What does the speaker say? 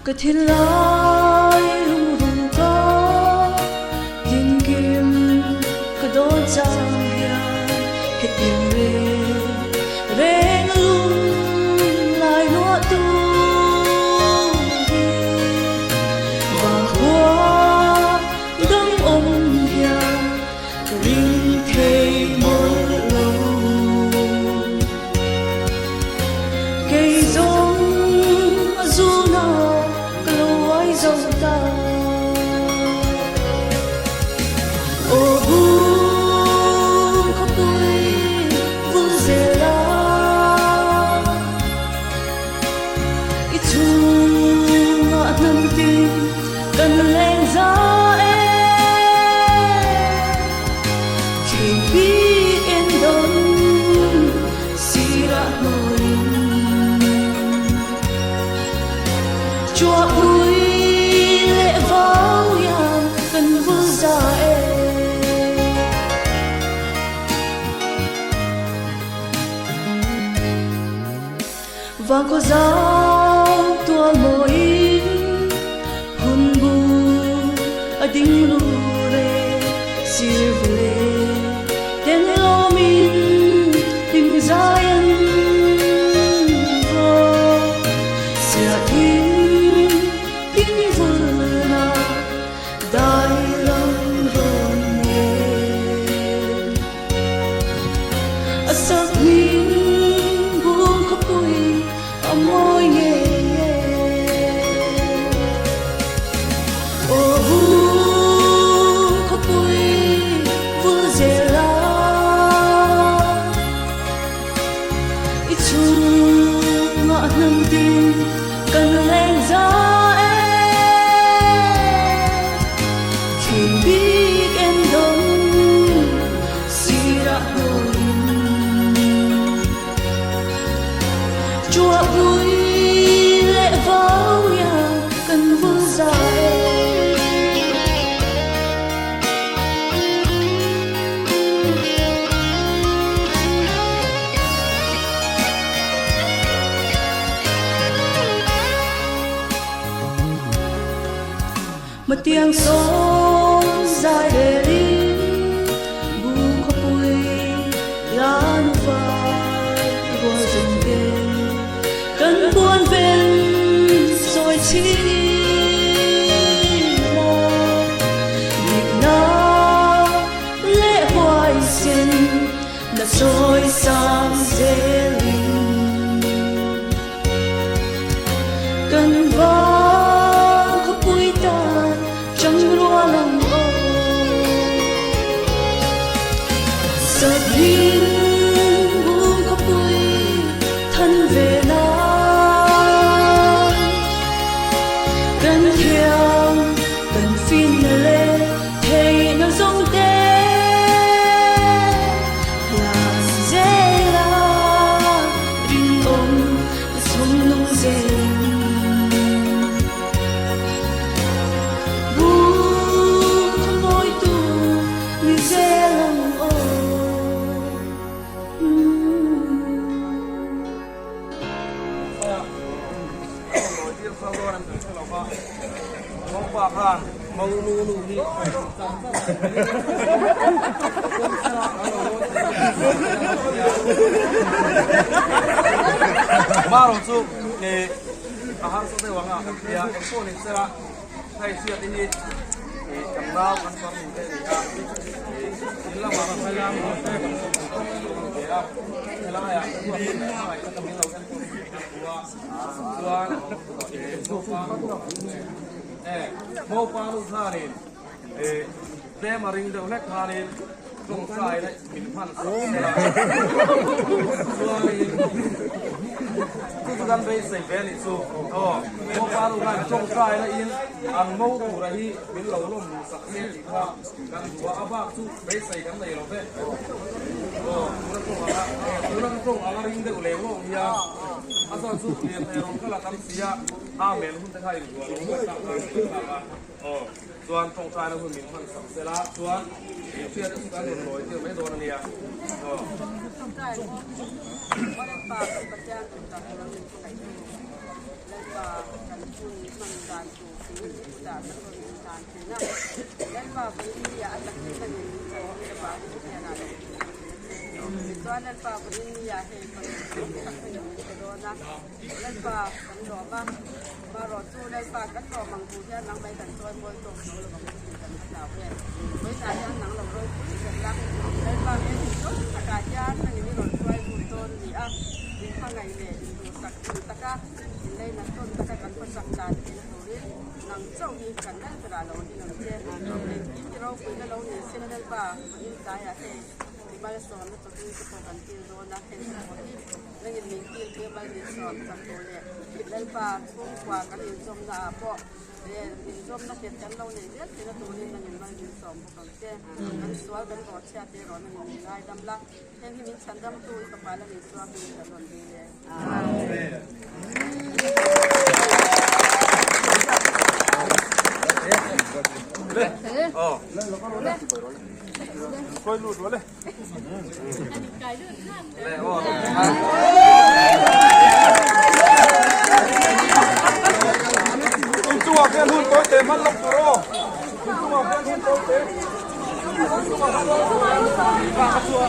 cái thiên lai lung rung có thiên kim cái đó trang hiền hết tiền về lung lại lúa tu và hoa đông ôm hiền riêng thề mỗi lâu cây giống du nào dòng ta ô buông khóc tôi vương dễ la ít chung ngọt nâng tim cần lên giá em chỉ biết yên đón si ra nỗi chúa vui và có dao tua mỗi hôn buồn ở đỉnh lùre xìa về tên lo mình tìm ra yên vô xìa thiên mà tiếng sóng dài để đi bu khóc bụi lá nu vai qua rừng đêm cơn buồn bên rồi chỉ là soi sáng dễ linh cần vang khóc bụi tan trong lúa lòng ô giọt hin buông khóc bụi thân về nam cần theo cần phin lên thầy nó giống mau nunu ni maro chu ke ahar so de wanga ya expo ni sera thai sia ti ni kamrao kan pam ni te ya illa ma ka phala mo te ya ela ya ko ni mai ka mi lo kan ko mô pa lu tha ni te ma ring de lek tha ni trong sai đấy mình phan cứ gan về xây về ni su mô pa lu gan trong sai đấy in ăn mô tu ra hi mình lâu lom sắc se chỉ qua gan wa aba su về xây gan này rồi đấy nó trong ala ring de le lo ya asal su ni te ron kala kam sia amen hun te khai lu saส่วนตรงชายเราคือมีความสัมเสระส่วนเชื่อได้สุดการหนุนลอยที่ไม่โดนเนี่ยต้องได้ว่าได้ปลาปัจจัยต่างๆเราหนึ่งไหนได้ปลากันคุณมันการสูงสิ่งที่จะต้องมีการถึงนะได้ปลาเป็นที่อยากจะให้มันมีใจได้ปลาที่แค่นั้นส่วนได้ปลาเป็นที่อยากให้มันมีสักหนึ่งจะโดนนะได้ปลากันดอกมารอสู้ได้ปลากันดอกบางผู้ที่นั่งไปกันซอยบนตรงเราบางผู้ที่กันดาวเนี่ยไม่ใช่ยังนั่งเราเลยผู้ที่กันรักได้ปลาเป็นที่ต้นอากาศยานนั่นนี่เราช่วยผู้ต้นนี่อ่ะดินข้างในเนี่ยดูสักตะก้าในนั้นต้นตะก้ากันคนสักการเป็นตัวนี้นั่งเจ้าดีกันได้ตลาดเราที่เราเจ้าในที่เราคุยกันเราเนี่ยเส้นได้ปลาอินใจอะเฮ้ที่บ้านสอนแล้วตัวนี้จะพอกันที่โดนนะเห็นคนที่นั่งยินดีที่บ้านสอนสักตัวเนี่ยคิดได้ปลาทุ่งกว่ากันยินชมนาเพราะเนี่ยยินชมนักเรียนกันเราเนี่ยเยอะที่เราตัวนี้นั่งยินบ้านยินสอนพวกเราเจ้ากันสวยกันกอดแช่ที่ร้อนนั่งยินได้ดำลักเห็นที่มีฉันดำตัวกับปลาแล้วยินสวยเป็นกันวันดีเลยค่อยหลุดวะเลยจั่วเพื่อนหุ่นโตเต็มมันลงตัวจั่วเพื่อนหุ่นโตเต็มจั่ว